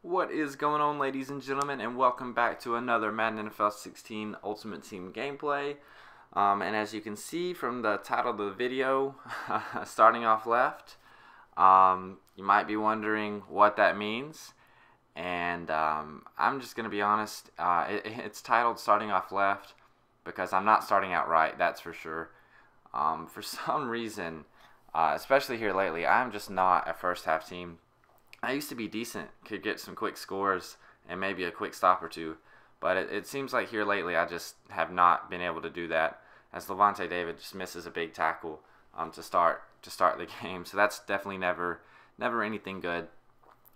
What is going on, ladies and gentlemen, and welcome back to another Madden NFL 16 Ultimate Team gameplay. And as you can see from the title of the video, starting off left, you might be wondering what that means. And I'm just going to be honest, it's titled Starting Off Left because I'm not starting out right, that's for sure. For some reason, especially here lately, I'm just not a first half team. I used to be decent, could get some quick scores and maybe a quick stop or two, but it seems like here lately I just have not been able to do that, as Levante David just misses a big tackle to start the game. So that's definitely never anything good.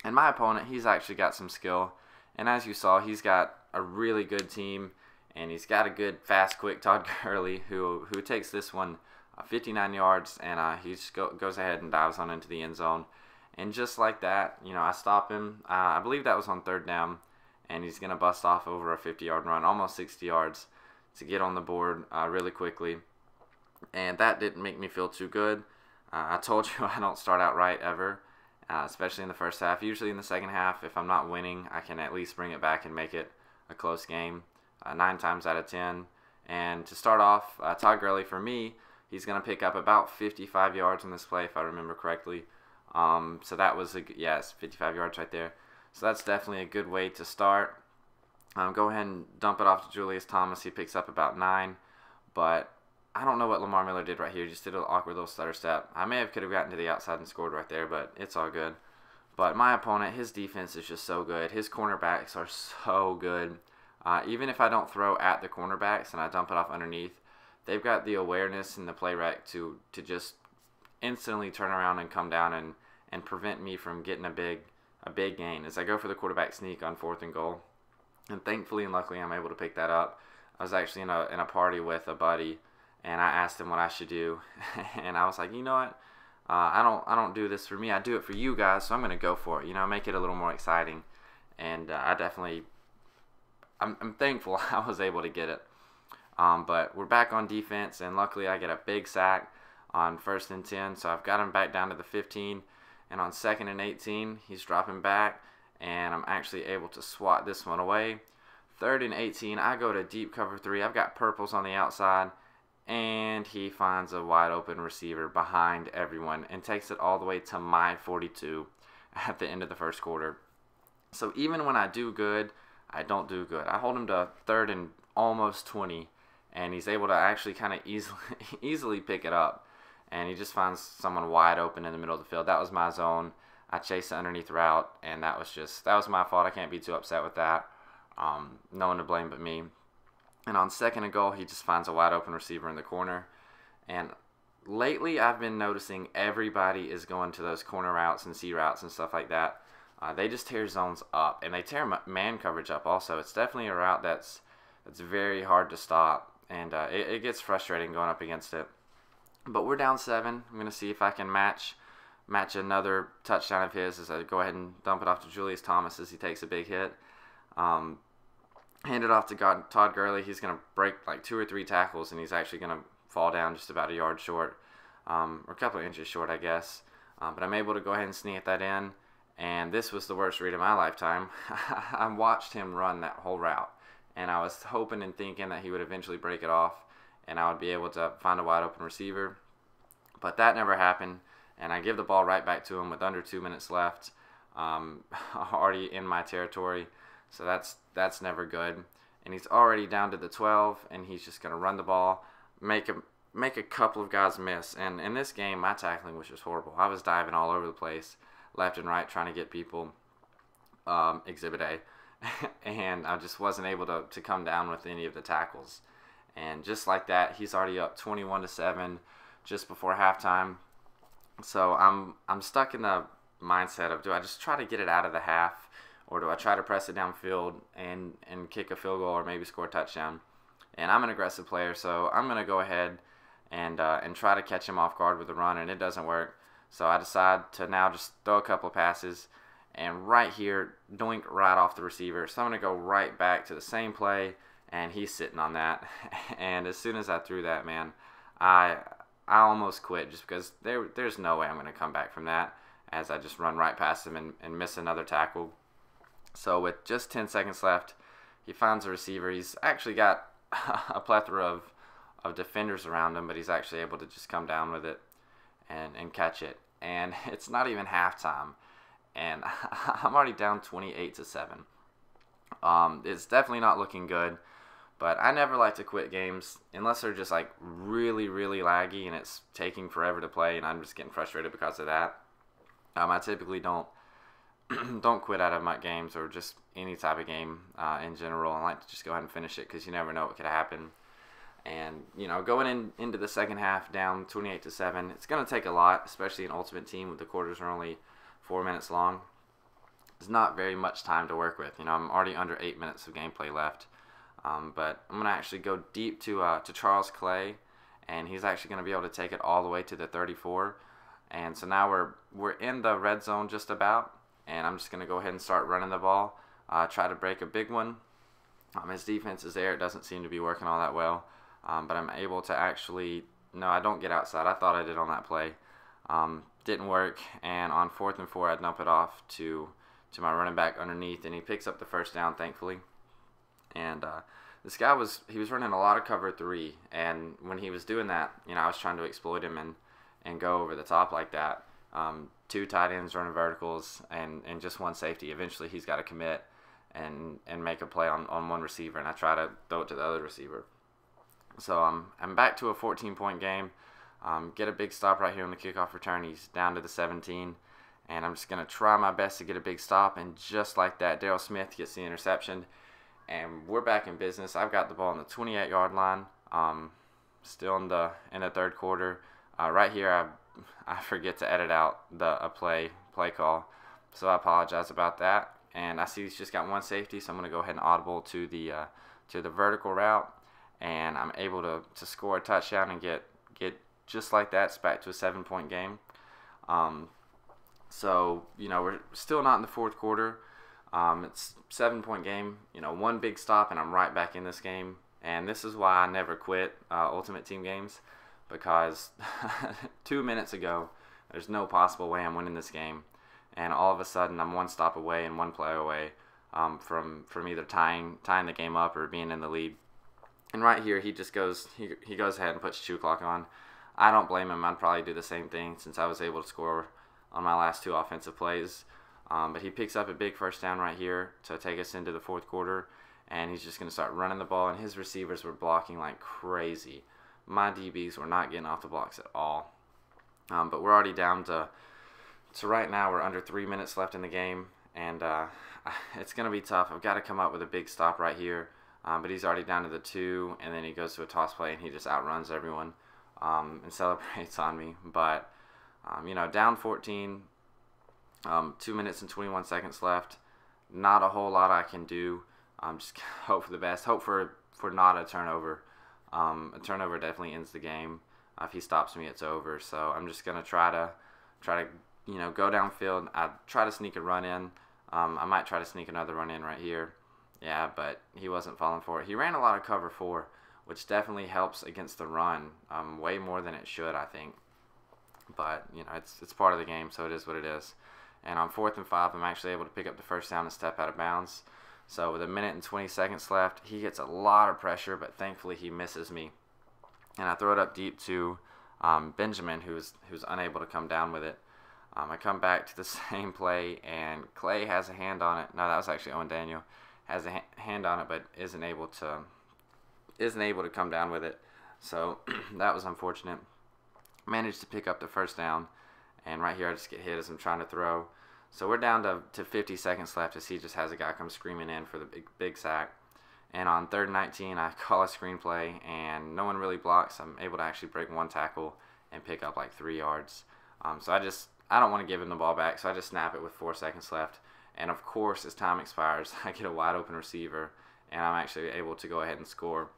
And my opponent, he's actually got some skill, and as you saw, he's got a really good team, and he's got a good fast quick Todd Gurley who takes this one 59 yards, and he just goes ahead and dives on into the end zone. And just like that, I stop him. I believe that was on third down, and he's going to bust off over a 50-yard run, almost 60 yards, to get on the board really quickly. And that didn't make me feel too good. I told you I don't start out right ever, especially in the first half. Usually in the second half, if I'm not winning, I can at least bring it back and make it a close game, 9 times out of 10. And to start off, Todd Gurley, for me, he's going to pick up about 55 yards on this play, if I remember correctly. So that was it's 55 yards right there. So that's definitely a good way to start. Go ahead and dump it off to Julius Thomas. He picks up about 9, but I don't know what Lamar Miller did right here. He just did an awkward little stutter step. I could have gotten to the outside and scored right there, but it's all good. But my opponent, his defense is just so good. His cornerbacks are so good. Even if I don't throw at the cornerbacks and I dump it off underneath, they've got the awareness and the play rec to just instantly turn around and come down and prevent me from getting a big gain as I go for the quarterback sneak on 4th and goal. And thankfully and luckily I'm able to pick that up. I was actually in a party with a buddy, and I asked him what I should do, and I was like, you know what, I don't do this for me, I do it for you guys, so I'm gonna go for it, make it a little more exciting. And I'm thankful I was able to get it. But we're back on defense, and luckily I get a big sack on 1st and 10, so I've got him back down to the 15, and on 2nd and 18, he's dropping back, and I'm actually able to swat this one away. 3rd and 18, I go to deep cover 3, I've got purples on the outside, and he finds a wide open receiver behind everyone and takes it all the way to my 42 at the end of the first quarter. So even when I do good, I don't do good. I hold him to 3rd and almost 20, and he's able to actually kind of easily pick it up. And he just finds someone wide open in the middle of the field. That was my zone. I chased the underneath route, and that was my fault. I can't be too upset with that. No one to blame but me. And on 2nd and goal, he just finds a wide open receiver in the corner. And lately, I've been noticing everybody is going to those corner routes and C routes and stuff like that. They just tear zones up, and they tear man coverage up also. It's definitely a route that's very hard to stop, and it gets frustrating going up against it. But we're down 7. I'm going to see if I can match another touchdown of his as I go ahead and dump it off to Julius Thomas as he takes a big hit. Hand it off to Todd Gurley. He's going to break like 2 or 3 tackles, and he's actually going to fall down just about a yard short, or a couple of inches short, I guess. But I'm able to go ahead and sneak that in, and this was the worst read of my lifetime. I watched him run that whole route, and I was hoping and thinking that he would eventually break it off, and I would be able to find a wide open receiver. But that never happened, and I give the ball right back to him with under 2 minutes left, already in my territory, so that's never good. And he's already down to the 12, and he's just going to run the ball, make a couple of guys miss. And in this game, my tackling was just horrible. I was diving all over the place, left and right, trying to get people, Exhibit A, and I just wasn't able to come down with any of the tackles. And just like that, he's already up 21-7 just before halftime. So I'm stuck in the mindset of, do I just try to get it out of the half, or do I try to press it downfield and kick a field goal or maybe score a touchdown? And I'm an aggressive player, so I'm going to go ahead and try to catch him off guard with a run, and it doesn't work. So I decide to now just throw a couple of passes, and right here, doink right off the receiver. So I'm going to go right back to the same play, and he's sitting on that. And as soon as I threw that, man, I almost quit, just because there's no way I'm going to come back from that, as I just run right past him and miss another tackle. So with just 10 seconds left, he finds a receiver. He's actually got a plethora of defenders around him, but he's actually able to just come down with it and catch it. And it's not even halftime, and I'm already down 28-7. It's definitely not looking good, but I never like to quit games unless they're just like really, really laggy and it's taking forever to play, and I'm just getting frustrated because of that. I typically don't quit out of my games or just any type of game in general. I like to just go ahead and finish it because you never know what could happen. And going into the second half down 28-7, it's going to take a lot, especially in Ultimate Team with the quarters are only 4 minutes long. There's not very much time to work with. I'm already under 8 minutes of gameplay left. But I'm going to actually go deep to Charles Clay, and he's actually going to be able to take it all the way to the 34. And so now we're in the red zone just about, and I'm just going to go ahead and start running the ball, try to break a big one. His defense is there. It doesn't seem to be working all that well. But I'm able to actually, no, I don't get outside. I thought I did on that play. Didn't work, and on 4th and 4, I dump it off to my running back underneath, and he picks up the first down, thankfully. And this guy was running a lot of cover 3, and when he was doing that, I was trying to exploit him and go over the top like that. 2 tight ends running verticals and just 1 safety. Eventually, he's got to commit and make a play on 1 receiver, and I try to throw it to the other receiver. So I'm back to a 14-point game. Get a big stop right here on the kickoff return. He's down to the 17, and I'm just going to try my best to get a big stop, and just like that, Darryl Smith gets the interception, and we're back in business. I've got the ball on the 28-yard line, still in the third quarter. Right here, I forget to edit out a play call, so I apologize about that. And I see he's just got 1 safety, so I'm going to go ahead and audible to the vertical route. And I'm able to score a touchdown and get just like that. It's back to a 7-point game. So we're still not in the fourth quarter. It's 7-point game. 1 big stop and I'm right back in this game. And this is why I never quit Ultimate Team games, because 2 minutes ago there's no possible way I'm winning this game, and all of a sudden I'm 1 stop away and 1 play away from either tying the game up or being in the lead. And right here, he just goes ahead and puts 2 o'clock on. I don't blame him. I'd probably do the same thing since I was able to score on my last 2 offensive plays. But he picks up a big first down right here to take us into the fourth quarter, and he's just going to start running the ball, and his receivers were blocking like crazy. My DBs were not getting off the blocks at all. But we're already down to right now, we're under 3 minutes left in the game, and it's going to be tough. I've got to come up with a big stop right here. But he's already down to the 2, and then he goes to a toss play, and he just outruns everyone and celebrates on me. But, down 14, 2 minutes and 21 seconds left. Not a whole lot I can do. Just hope for the best. Hope for not a turnover. A turnover definitely ends the game. If he stops me, it's over. So I'm just going to try to go downfield. I try to sneak a run in. I might try to sneak another run in right here. Yeah, but he wasn't falling for it. He ran a lot of cover 4, which definitely helps against the run, way more than it should, I think. But, it's part of the game, so it is what it is. And on 4th and 5, I'm actually able to pick up the first down and step out of bounds. So with 1 minute and 20 seconds left, he gets a lot of pressure, but thankfully he misses me. And I throw it up deep to Benjamin, who's unable to come down with it. I come back to the same play, and Clay has a hand on it. No, that was actually Owen Daniel. Has a hand on it, but isn't able to come down with it. So that was unfortunate. Managed to pick up the first down, and right here I just get hit as I'm trying to throw. So we're down to 50 seconds left as he just has a guy come screaming in for the big sack. And on 3rd and 19, I call a screenplay, and no one really blocks. I'm able to actually break 1 tackle and pick up like 3 yards. So I don't want to give him the ball back, so I just snap it with 4 seconds left. And of course, as time expires, I get a wide open receiver, and I'm actually able to go ahead and score.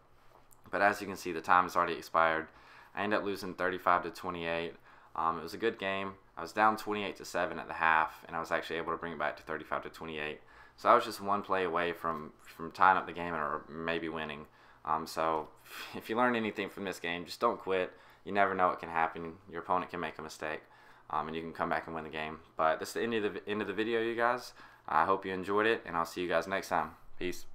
But as you can see, the time has already expired. I end up losing 35-28. It was a good game. I was down 28-7 at the half, and I was actually able to bring it back to 35-28. So I was just 1 play away from tying up the game or maybe winning. So if you learn anything from this game, just don't quit. You never know what can happen. Your opponent can make a mistake, and you can come back and win the game. But this is the end of the video, you guys. I hope you enjoyed it, and I'll see you guys next time. Peace.